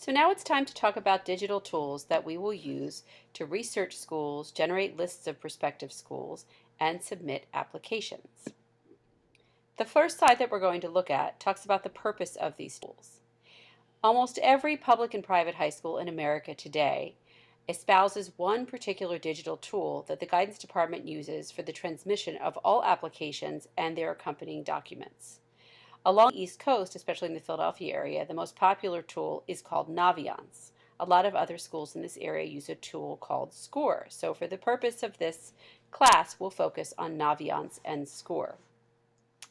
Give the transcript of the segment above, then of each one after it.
So now it's time to talk about digital tools that we will use to research schools, generate lists of prospective schools, and submit applications. The first slide that we're going to look at talks about the purpose of these tools. Almost every public and private high school in America today espouses one particular digital tool that the guidance department uses for the transmission of all applications and their accompanying documents. Along the East Coast, especially in the Philadelphia area, the most popular tool is called Naviance. A lot of other schools in this area use a tool called SCORE. So for the purpose of this class, we'll focus on Naviance and SCORE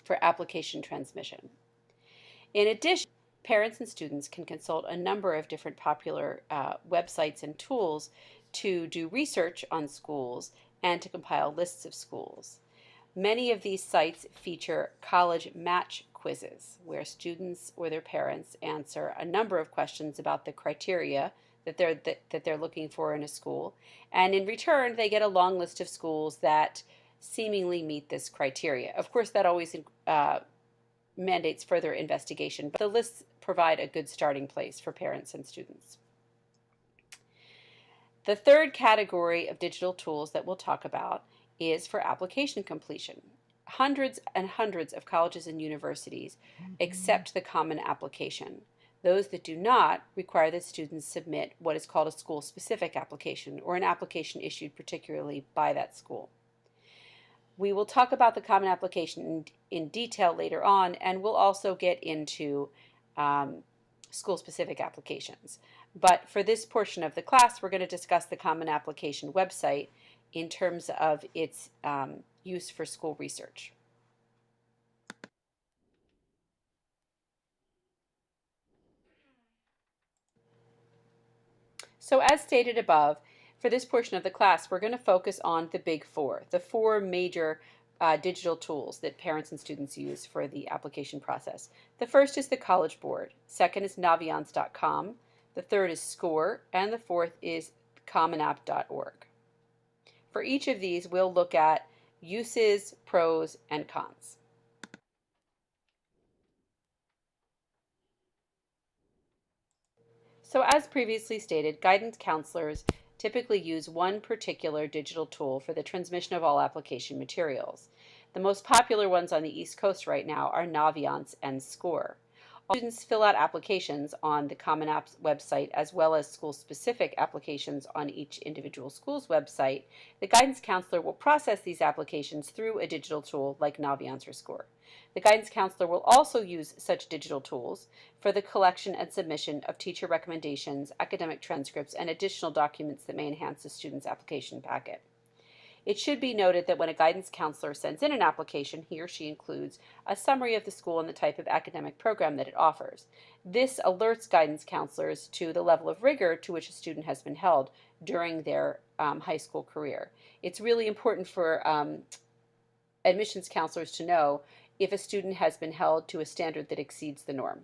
for application transmission. In addition, parents and students can consult a number of different popular websites and tools to do research on schools and to compile lists of schools. Many of these sites feature college match quizzes where students or their parents answer a number of questions about the criteria that they're looking for in a school, and in return they get a long list of schools that seemingly meet this criteria. Of course, that always mandates further investigation, but the lists provide a good starting place for parents and students. The third category of digital tools that we'll talk about is for application completion. Hundreds and hundreds of colleges and universities accept the Common Application. Those that do not require that students submit what is called a school-specific application, or an application issued particularly by that school. We will talk about the Common Application in detail later on, and we'll also get into school-specific applications. But for this portion of the class, we're going to discuss the Common Application website in terms of its use for school research. So as stated above, for this portion of the class, we're going to focus on the big four, the four major digital tools that parents and students use for the application process. The first is the College Board. Second is Naviance.com. The third is SCORE, and the fourth is commonapp.org. For each of these, we'll look at uses, pros, and cons. So as previously stated, guidance counselors typically use one particular digital tool for the transmission of all application materials. The most popular ones on the East Coast right now are Naviance and SCORE. All students fill out applications on the Common Apps website, as well as school-specific applications on each individual school's website. The guidance counselor will process these applications through a digital tool like Naviance or SCORE. The guidance counselor will also use such digital tools for the collection and submission of teacher recommendations, academic transcripts, and additional documents that may enhance the student's application packet. It should be noted that when a guidance counselor sends in an application, he or she includes a summary of the school and the type of academic program that it offers. This alerts guidance counselors to the level of rigor to which a student has been held during their high school career. It's really important for admissions counselors to know if a student has been held to a standard that exceeds the norm.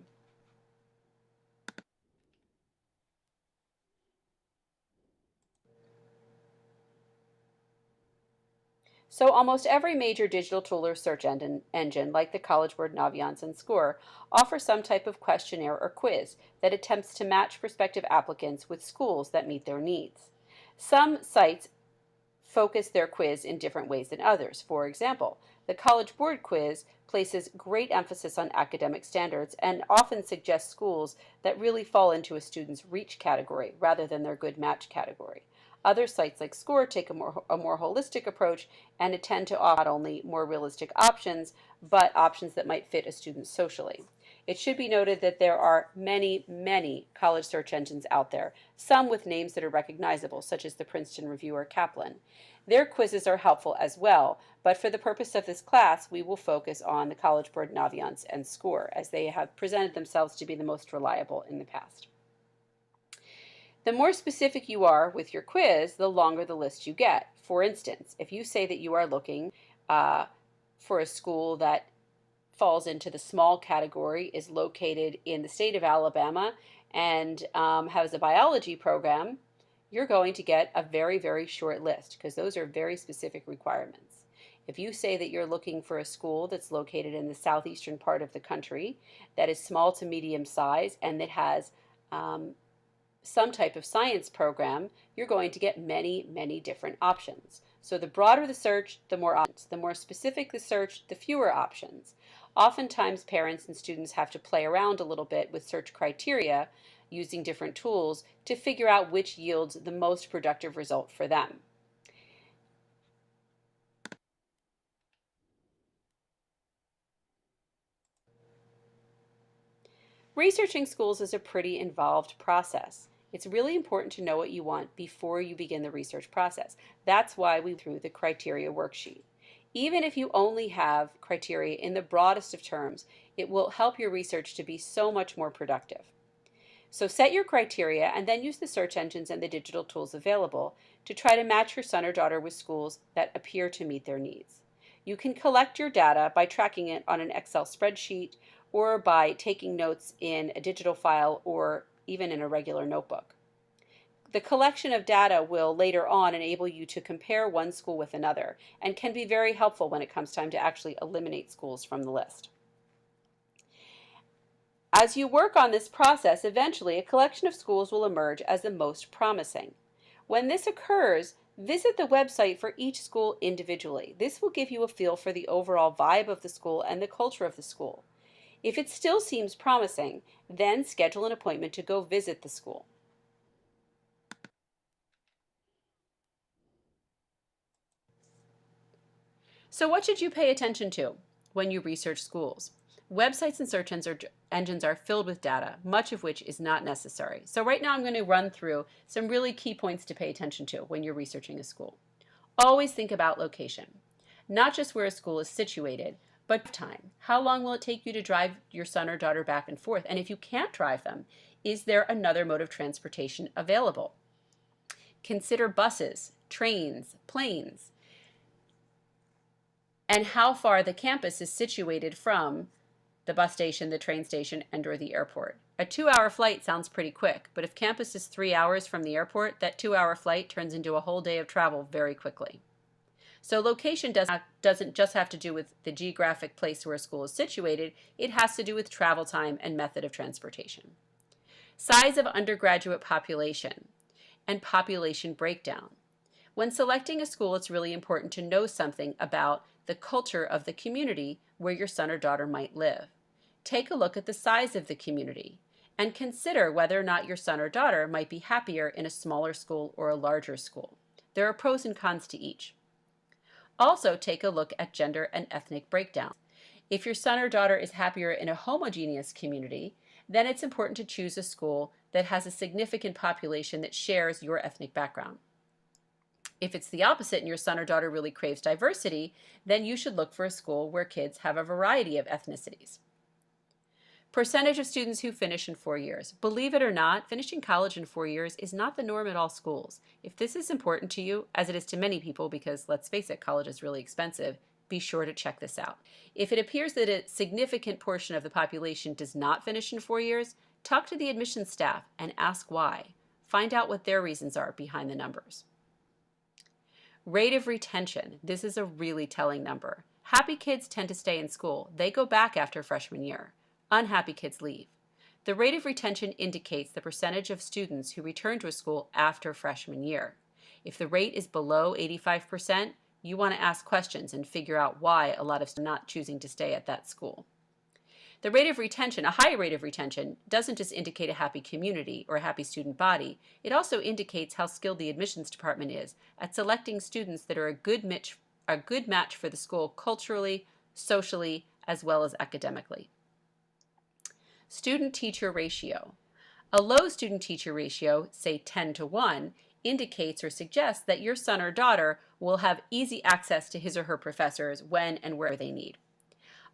So almost every major digital tool or search engine, like the College Board, Naviance, and SCORE, offers some type of questionnaire or quiz that attempts to match prospective applicants with schools that meet their needs. Some sites focus their quiz in different ways than others. For example, the College Board quiz places great emphasis on academic standards and often suggests schools that really fall into a student's reach category rather than their good match category. Other sites like SCORE take a more holistic approach and intend to offer not only more realistic options, but options that might fit a student socially. It should be noted that there are many, many college search engines out there, some with names that are recognizable, such as the Princeton Review or Kaplan. Their quizzes are helpful as well, but for the purpose of this class, we will focus on the College Board, Naviance, and SCORE, as they have presented themselves to be the most reliable in the past. The more specific you are with your quiz, the longer the list you get. For instance, if you say that you are looking for a school that falls into the small category, is located in the state of Alabama, and has a biology program, you're going to get a very, very short list because those are very specific requirements. If you say that you're looking for a school that's located in the southeastern part of the country, that is small to medium size, and that has some type of science program, you're going to get many, many different options. So the broader the search, the more options. The more specific the search, the fewer options. Oftentimes, parents and students have to play around a little bit with search criteria using different tools to figure out which yields the most productive result for them. Researching schools is a pretty involved process. It's really important to know what you want before you begin the research process. That's why we went through the criteria worksheet. Even if you only have criteria in the broadest of terms, it will help your research to be so much more productive. So set your criteria and then use the search engines and the digital tools available to try to match your son or daughter with schools that appear to meet their needs. You can collect your data by tracking it on an Excel spreadsheet or by taking notes in a digital file or even in a regular notebook. The collection of data will later on enable you to compare one school with another and can be very helpful when it comes time to actually eliminate schools from the list. As you work on this process, eventually a collection of schools will emerge as the most promising. When this occurs, visit the website for each school individually. This will give you a feel for the overall vibe of the school and the culture of the school. If it still seems promising, then schedule an appointment to go visit the school. So what should you pay attention to when you research schools? Websites and search engines are filled with data, much of which is not necessary. So right now I'm going to run through some really key points to pay attention to when you're researching a school. Always think about location, not just where a school is situated, but time. How long will it take you to drive your son or daughter back and forth? And if you can't drive them, is there another mode of transportation available? Consider buses, trains, planes, and how far the campus is situated from the bus station, the train station, and or the airport. A 2-hour flight sounds pretty quick, but if campus is 3 hours from the airport, that 2-hour flight turns into a whole day of travel very quickly. So location doesn't just have to do with the geographic place where a school is situated, it has to do with travel time and method of transportation. Size of undergraduate population and population breakdown. When selecting a school, it's really important to know something about the culture of the community where your son or daughter might live. Take a look at the size of the community and consider whether or not your son or daughter might be happier in a smaller school or a larger school. There are pros and cons to each. Also, take a look at gender and ethnic breakdown. If your son or daughter is happier in a homogeneous community, then it's important to choose a school that has a significant population that shares your ethnic background. If it's the opposite and your son or daughter really craves diversity, then you should look for a school where kids have a variety of ethnicities. Percentage of students who finish in 4 years. Believe it or not, finishing college in 4 years is not the norm at all schools. If this is important to you, as it is to many people, because let's face it, college is really expensive, be sure to check this out. If it appears that a significant portion of the population does not finish in 4 years, talk to the admissions staff and ask why. Find out what their reasons are behind the numbers. Rate of retention. This is a really telling number. Happy kids tend to stay in school. They go back after freshman year. Unhappy kids leave. The rate of retention indicates the percentage of students who return to a school after freshman year. If the rate is below 85%, you want to ask questions and figure out why a lot of students are not choosing to stay at that school. The rate of retention, a high rate of retention, doesn't just indicate a happy community or a happy student body. It also indicates how skilled the admissions department is at selecting students that are a good match for the school culturally, socially, as well as academically. Student-teacher ratio. A low student-teacher ratio, say 10-to-1, indicates or suggests that your son or daughter will have easy access to his or her professors when and where they need.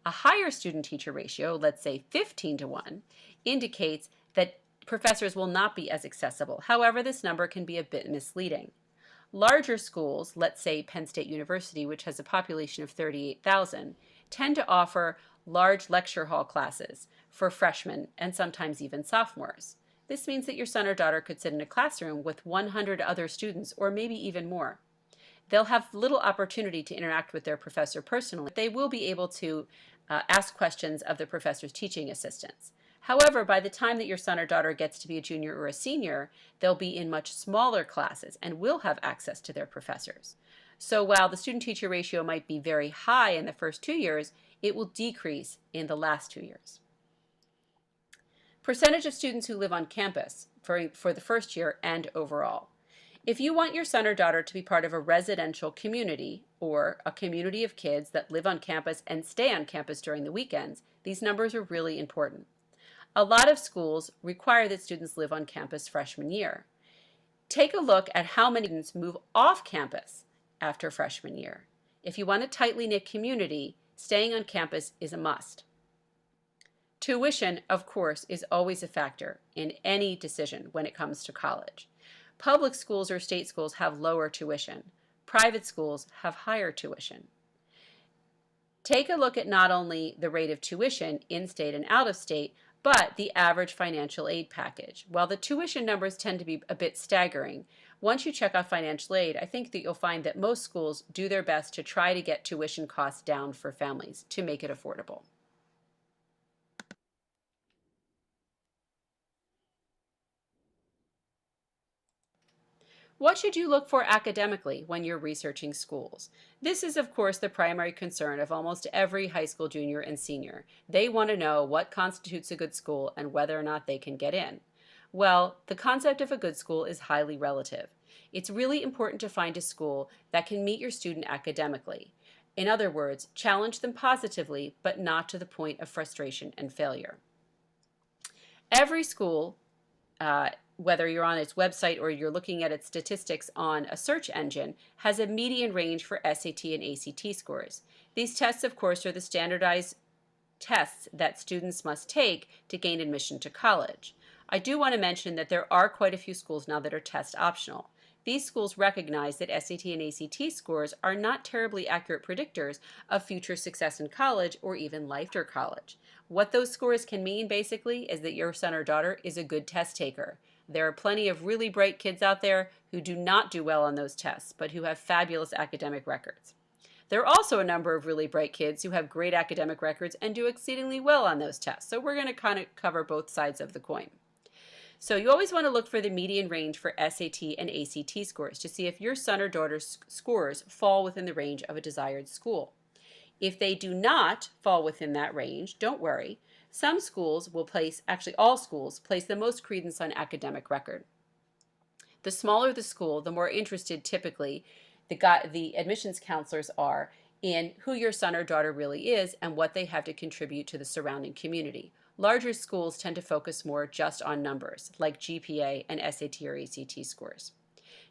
A higher student-teacher ratio, let's say 15-to-1, indicates that professors will not be as accessible. However, this number can be a bit misleading. Larger schools, let's say Penn State University, which has a population of 38,000, tend to offer large lecture hall classes for freshmen and sometimes even sophomores. This means that your son or daughter could sit in a classroom with 100 other students or maybe even more. They'll have little opportunity to interact with their professor personally. They will be able to ask questions of the professor's teaching assistants. However, by the time that your son or daughter gets to be a junior or a senior, they'll be in much smaller classes and will have access to their professors. So while the student-teacher ratio might be very high in the first 2 years, it will decrease in the last 2 years. Percentage of students who live on campus for the first year and overall. If you want your son or daughter to be part of a residential community or a community of kids that live on campus and stay on campus during the weekends, these numbers are really important. A lot of schools require that students live on campus freshman year. Take a look at how many students move off campus after freshman year. If you want a tightly knit community, staying on campus is a must. Tuition, of course, is always a factor in any decision when it comes to college. Public schools or state schools have lower tuition. Private schools have higher tuition. Take a look at not only the rate of tuition in-state and out-of-state, but the average financial aid package. While the tuition numbers tend to be a bit staggering, once you check out financial aid, I think that you'll find that most schools do their best to try to get tuition costs down for families to make it affordable. What should you look for academically when you're researching schools? This is, of course, the primary concern of almost every high school junior and senior. They want to know what constitutes a good school and whether or not they can get in. Well, the concept of a good school is highly relative. It's really important to find a school that can meet your student academically. In other words, challenge them positively, but not to the point of frustration and failure. Every school, whether you're on its website or you're looking at its statistics on a search engine, has a median range for SAT and ACT scores. These tests, of course, are the standardized tests that students must take to gain admission to college. I do want to mention that there are quite a few schools now that are test optional. These schools recognize that SAT and ACT scores are not terribly accurate predictors of future success in college or even life after college. What those scores can mean, basically, is that your son or daughter is a good test taker. There are plenty of really bright kids out there who do not do well on those tests, but who have fabulous academic records. There are also a number of really bright kids who have great academic records and do exceedingly well on those tests. So we're going to kind of cover both sides of the coin. So you always want to look for the median range for SAT and ACT scores to see if your son or daughter's scores fall within the range of a desired school. If they do not fall within that range, don't worry. Some schools will place, actually all schools, place the most credence on academic record. The smaller the school, the more interested typically the admissions counselors are in who your son or daughter really is and what they have to contribute to the surrounding community. Larger schools tend to focus more just on numbers, like GPA and SAT or ACT scores.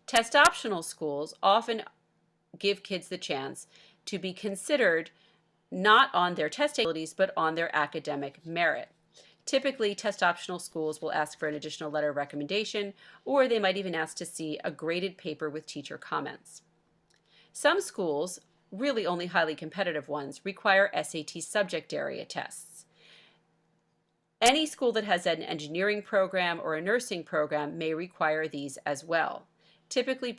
Test optional schools often give kids the chance to be considered not on their test abilities, but on their academic merit. Typically, test optional schools will ask for an additional letter of recommendation, or they might even ask to see a graded paper with teacher comments. Some schools, really only highly competitive ones, require SAT subject area tests. Any school that has an engineering program or a nursing program may require these as well. Typically,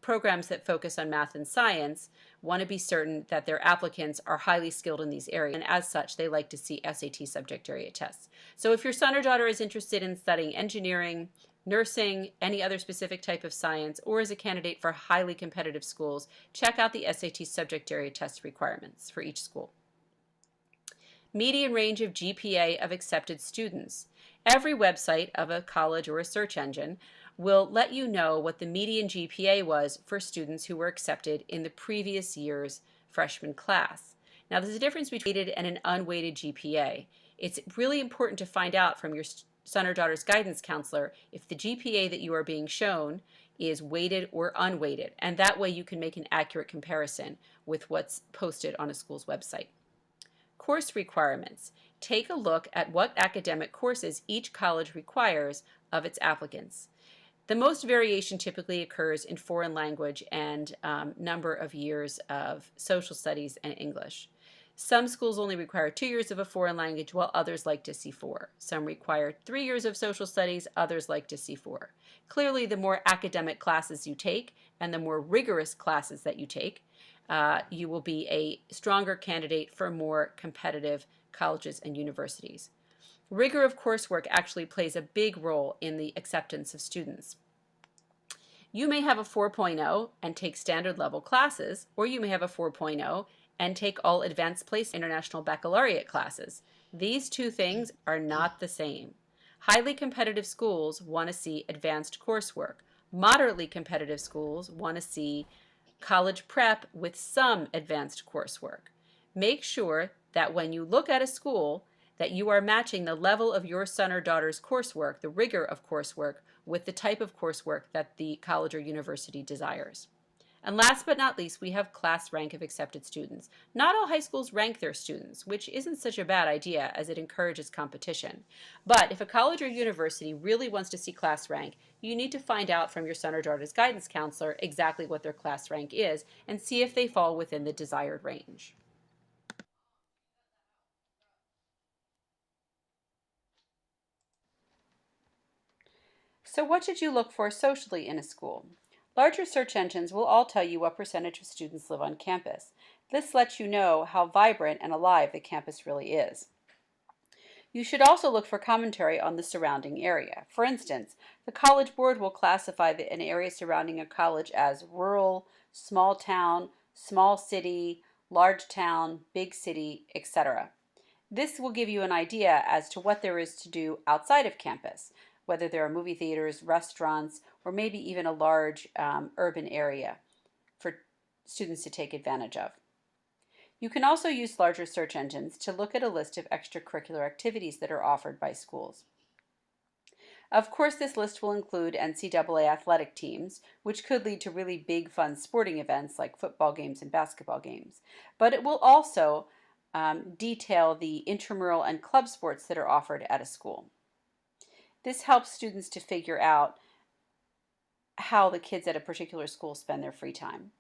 programs that focus on math and science want to be certain that their applicants are highly skilled in these areas, and as such, they like to see SAT subject area tests. So if your son or daughter is interested in studying engineering, nursing, any other specific type of science, or is a candidate for highly competitive schools, check out the SAT subject area test requirements for each school. Median range of GPA of accepted students. Every website of a college or a search engine will let you know what the median GPA was for students who were accepted in the previous year's freshman class. Now, there's a difference between weighted and an unweighted GPA. It's really important to find out from your son or daughter's guidance counselor if the GPA that you are being shown is weighted or unweighted, and that way you can make an accurate comparison with what's posted on a school's website. Course requirements. Take a look at what academic courses each college requires of its applicants. The most variation typically occurs in foreign language and number of years of social studies and English. Some schools only require 2 years of a foreign language, while others like to see 4. Some require 3 years of social studies, others like to see 4. Clearly, the more academic classes you take and the more rigorous classes that you take, you will be a stronger candidate for more competitive colleges and universities. Rigor of coursework actually plays a big role in the acceptance of students. You may have a 4.0 and take standard level classes, or you may have a 4.0 and take all advanced place international baccalaureate classes. These two things are not the same. Highly competitive schools want to see advanced coursework. Moderately competitive schools want to see college prep with some advanced coursework. Make sure that when you look at a school that you are matching the level of your son or daughter's coursework, the rigor of coursework, with the type of coursework that the college or university desires. And last but not least, we have class rank of accepted students. Not all high schools rank their students, which isn't such a bad idea as it encourages competition. But if a college or university really wants to see class rank, you need to find out from your son or daughter's guidance counselor exactly what their class rank is and see if they fall within the desired range. So what should you look for socially in a school? Larger search engines will all tell you what percentage of students live on campus. This lets you know how vibrant and alive the campus really is. You should also look for commentary on the surrounding area. For instance, the College Board will classify an area surrounding a college as rural, small town, small city, large town, big city, etc. This will give you an idea as to what there is to do outside of campus, whether there are movie theaters, restaurants, or maybe even a large urban area for students to take advantage of. You can also use larger search engines to look at a list of extracurricular activities that are offered by schools. Of course, this list will include NCAA athletic teams, which could lead to really big, fun sporting events like football games and basketball games. But it will also detail the intramural and club sports that are offered at a school. This helps students to figure out how the kids at a particular school spend their free time.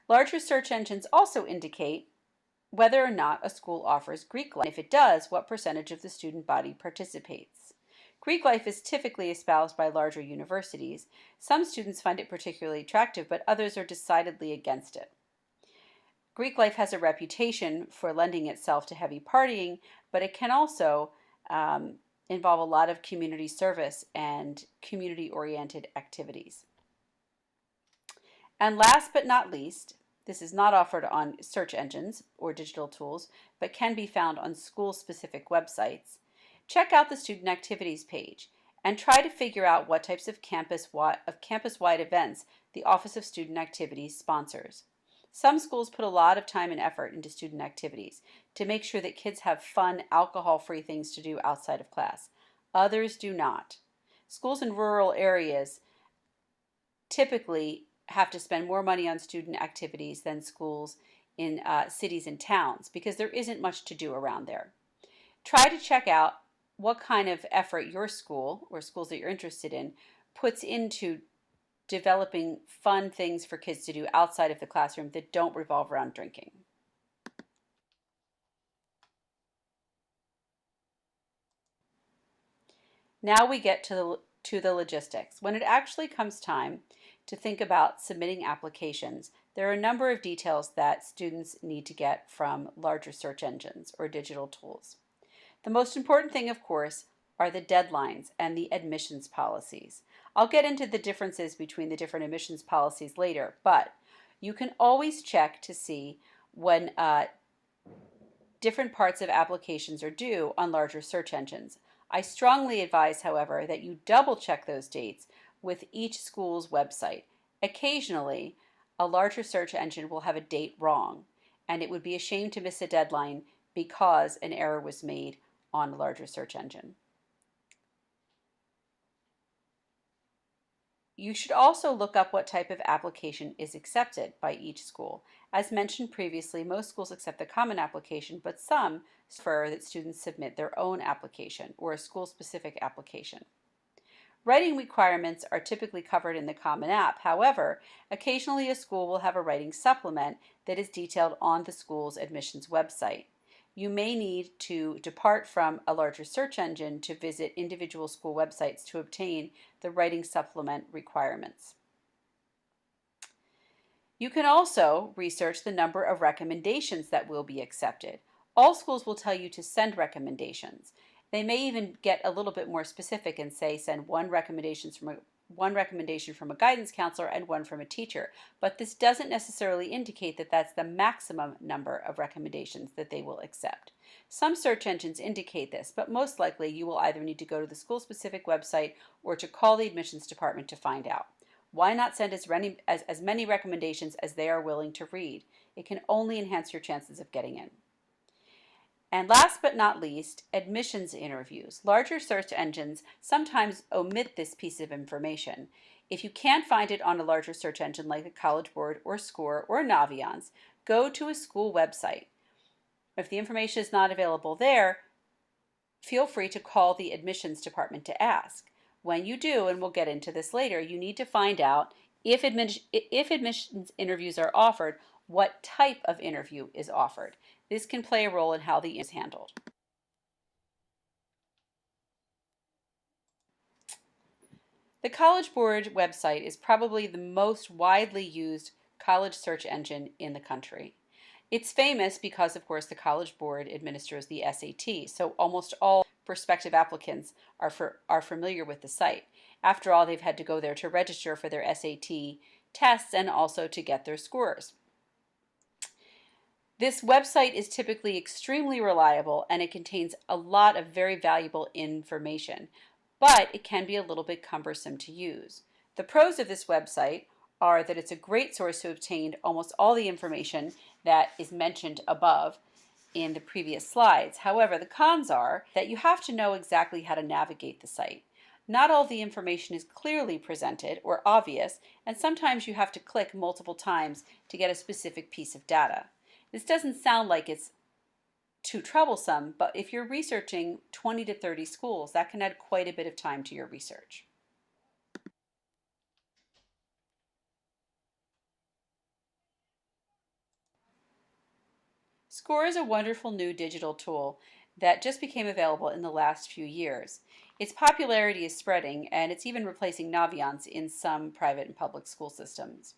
Larger search engines also indicate whether or not a school offers Greek life. If it does, what percentage of the student body participates. Greek life is typically espoused by larger universities. Some students find it particularly attractive, but others are decidedly against it. Greek life has a reputation for lending itself to heavy partying, but it can also involve a lot of community service and community-oriented activities. And last but not least, this is not offered on search engines or digital tools, but can be found on school-specific websites. Check out the student activities page and try to figure out what types of campus-wide events the Office of Student Activities sponsors. Some schools put a lot of time and effort into student activities to make sure that kids have fun, alcohol-free things to do outside of class. Others do not. Schools in rural areas typically have to spend more money on student activities than schools in cities and towns because there isn't much to do around there. Try to check out what kind of effort your school or schools that you're interested in puts into developing fun things for kids to do outside of the classroom that don't revolve around drinking. Now we get to the logistics. When it actually comes time to think about submitting applications, there are a number of details that students need to get from larger search engines or digital tools. The most important thing, of course, are the deadlines and the admissions policies. I'll get into the differences between the different admissions policies later, but you can always check to see when different parts of applications are due on larger search engines. I strongly advise, however, that you double check those dates with each school's website. Occasionally, a larger search engine will have a date wrong, and it would be a shame to miss a deadline because an error was made on a larger search engine. You should also look up what type of application is accepted by each school. As mentioned previously, most schools accept the Common Application, but some prefer that students submit their own application or a school-specific application. Writing requirements are typically covered in the Common App. However, occasionally a school will have a writing supplement that is detailed on the school's admissions website. You may need to depart from a larger search engine to visit individual school websites to obtain the writing supplement requirements. You can also research the number of recommendations that will be accepted. All schools will tell you to send recommendations, They may even get a little bit more specific and say send one recommendation from a guidance counselor and one from a teacher. But this doesn't necessarily indicate that that's the maximum number of recommendations that they will accept. Some search engines indicate this, but most likely you will either need to go to the school-specific website or to call the admissions department to find out. Why not send as many recommendations as they are willing to read? It can only enhance your chances of getting in. And last but not least, admissions interviews. Larger search engines sometimes omit this piece of information. If you can't find it on a larger search engine like the College Board or SCORE or Naviance, go to a school website. If the information is not available there, feel free to call the admissions department to ask. When you do, and we'll get into this later, you need to find out if admissions interviews are offered, what type of interview is offered. This can play a role in how the interview is handled. The College Board website is probably the most widely used college search engine in the country. It's famous because, of course, the College Board administers the SAT, so almost all prospective applicants are familiar with the site. After all, they've had to go there to register for their SAT tests and also to get their scores. This website is typically extremely reliable and it contains a lot of very valuable information, but it can be a little bit cumbersome to use. The pros of this website are that it's a great source to obtain almost all the information that is mentioned above in the previous slides. However, the cons are that you have to know exactly how to navigate the site. Not all the information is clearly presented or obvious, and sometimes you have to click multiple times to get a specific piece of data. This doesn't sound like it's too troublesome, but if you're researching 20 to 30 schools, that can add quite a bit of time to your research. SCORE is a wonderful new digital tool that just became available in the last few years. Its popularity is spreading, and it's even replacing Naviance in some private and public school systems.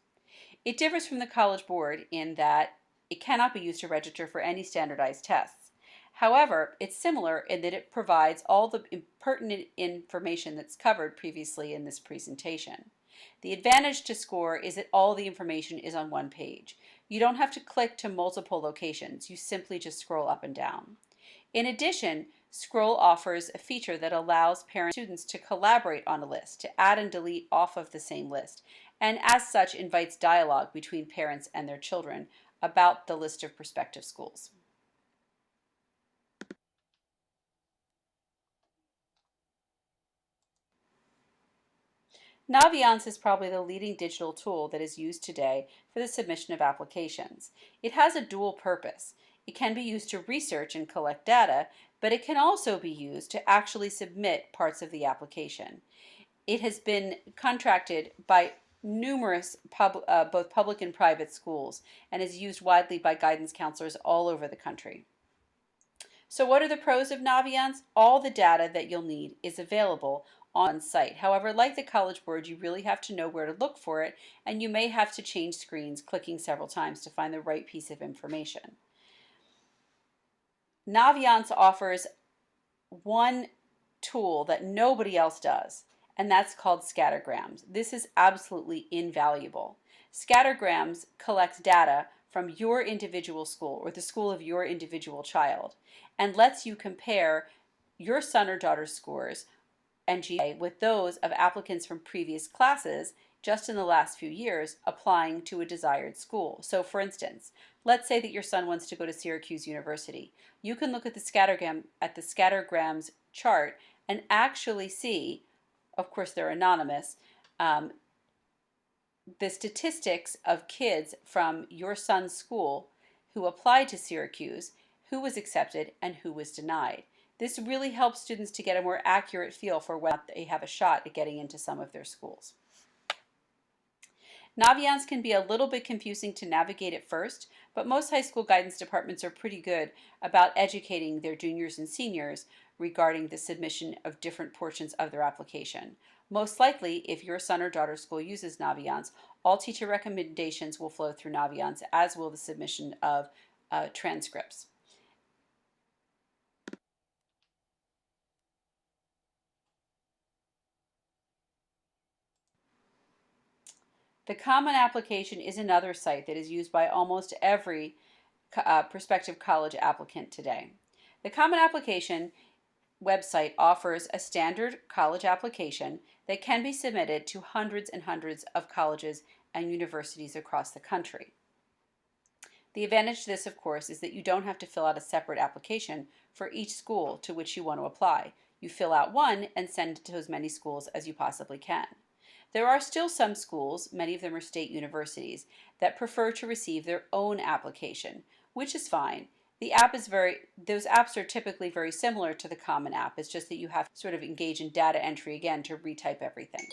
It differs from the College Board in that it cannot be used to register for any standardized tests. However, it's similar in that it provides all the pertinent information that's covered previously in this presentation. The advantage to SCORE is that all the information is on one page. You don't have to click to multiple locations. You simply just scroll up and down. In addition, Scroll offers a feature that allows parents and students to collaborate on a list, to add and delete off of the same list, and as such invites dialogue between parents and their children about the list of prospective schools. Naviance is probably the leading digital tool that is used today for the submission of applications. It has a dual purpose. It can be used to research and collect data, but it can also be used to actually submit parts of the application. It has been contracted by numerous both public and private schools and is used widely by guidance counselors all over the country. So what are the pros of Naviance? All the data that you'll need is available on site. However, like the College Board, you really have to know where to look for it, and you may have to change screens, clicking several times to find the right piece of information. Naviance offers one tool that nobody else does, and that's called scattergrams. This is absolutely invaluable. Scattergrams collects data from your individual school or the school of your individual child and lets you compare your son or daughter's scores and GPA with those of applicants from previous classes just in the last few years applying to a desired school. So for instance, let's say that your son wants to go to Syracuse University. You can look at the scattergrams chart and actually see, of course they're anonymous, the statistics of kids from your son's school who applied to Syracuse, who was accepted and who was denied. This really helps students to get a more accurate feel for whether they have a shot at getting into some of their schools. Naviance can be a little bit confusing to navigate at first, but most high school guidance departments are pretty good about educating their juniors and seniors regarding the submission of different portions of their application. Most likely, if your son or daughter's school uses Naviance, all teacher recommendations will flow through Naviance, as will the submission of transcripts. The Common Application is another site that is used by almost every prospective college applicant today. The Common Application website offers a standard college application that can be submitted to hundreds and hundreds of colleges and universities across the country. The advantage to this, of course, is that you don't have to fill out a separate application for each school to which you want to apply. You fill out one and send it to as many schools as you possibly can. There are still some schools, many of them are state universities, that prefer to receive their own application, which is fine. Those apps are typically very similar to the Common App. It's just that you have to sort of engage in data entry again to retype everything.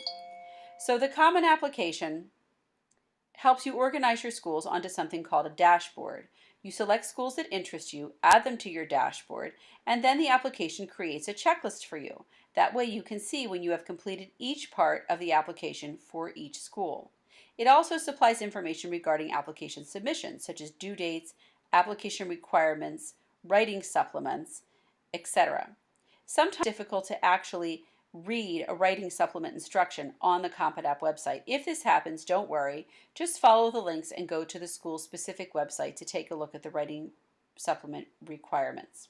So the Common Application helps you organize your schools onto something called a dashboard. You select schools that interest you, add them to your dashboard, and then the application creates a checklist for you. That way you can see when you have completed each part of the application for each school. It also supplies information regarding application submissions, such as due dates, application requirements, writing supplements, etc. Sometimes it's difficult to actually read a writing supplement instruction on the Common App website. If this happens, don't worry. Just follow the links and go to the school's specific website to take a look at the writing supplement requirements.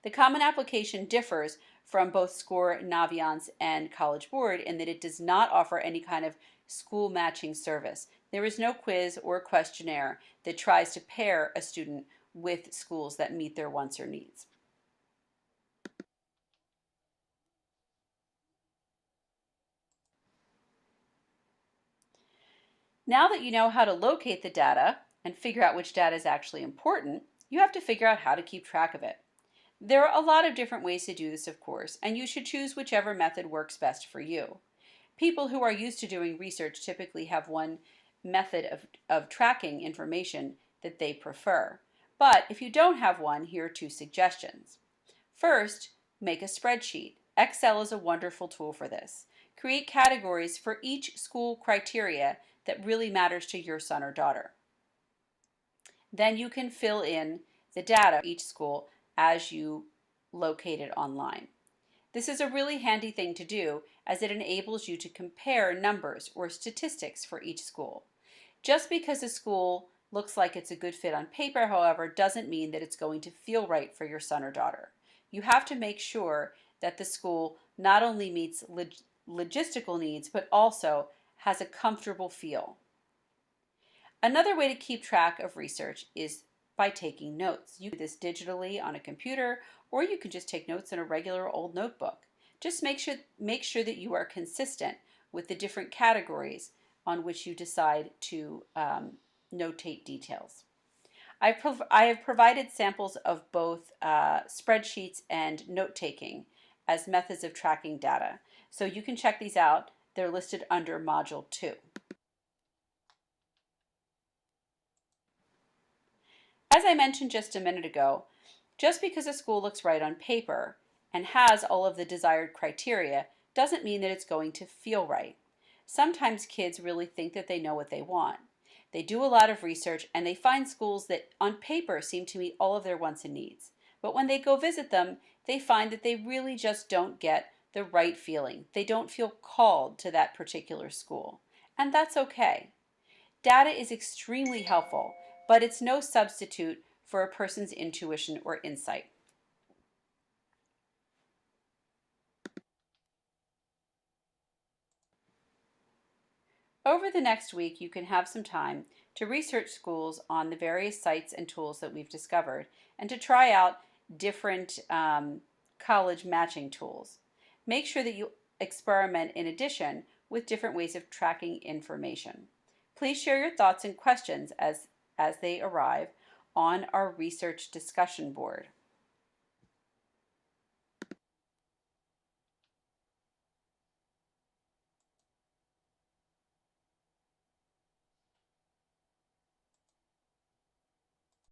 The Common Application differs from both SCORE, Naviance, and College Board in that it does not offer any kind of school matching service. There is no quiz or questionnaire that tries to pair a student with schools that meet their wants or needs. Now that you know how to locate the data and figure out which data is actually important, you have to figure out how to keep track of it. There are a lot of different ways to do this, of course, and you should choose whichever method works best for you. People who are used to doing research typically have one method of tracking information that they prefer. But if you don't have one, here are two suggestions. First, make a spreadsheet. Excel is a wonderful tool for this. Create categories for each school criteria that really matters to your son or daughter. Then you can fill in the data of each school as you locate it online. This is a really handy thing to do as it enables you to compare numbers or statistics for each school. Just because a school looks like it's a good fit on paper, however, doesn't mean that it's going to feel right for your son or daughter. You have to make sure that the school not only meets logistical needs, but also has a comfortable feel. Another way to keep track of research is by taking notes. You can do this digitally on a computer, or you can just take notes in a regular old notebook. Just make sure that you are consistent with the different categories on which you decide to notate details. I have provided samples of both spreadsheets and note-taking as methods of tracking data. So you can check these out. They're listed under Module 2. As I mentioned just a minute ago, just because a school looks right on paper and has all of the desired criteria doesn't mean that it's going to feel right. Sometimes kids really think that they know what they want. They do a lot of research and they find schools that on paper seem to meet all of their wants and needs. But when they go visit them, they find that they really just don't get the right feeling. They don't feel called to that particular school. And that's okay. Data is extremely helpful, but it's no substitute for a person's intuition or insight. Over the next week, you can have some time to research schools on the various sites and tools that we've discovered and to try out different college matching tools. Make sure that you experiment in addition with different ways of tracking information. Please share your thoughts and questions as they arrive on our research discussion board.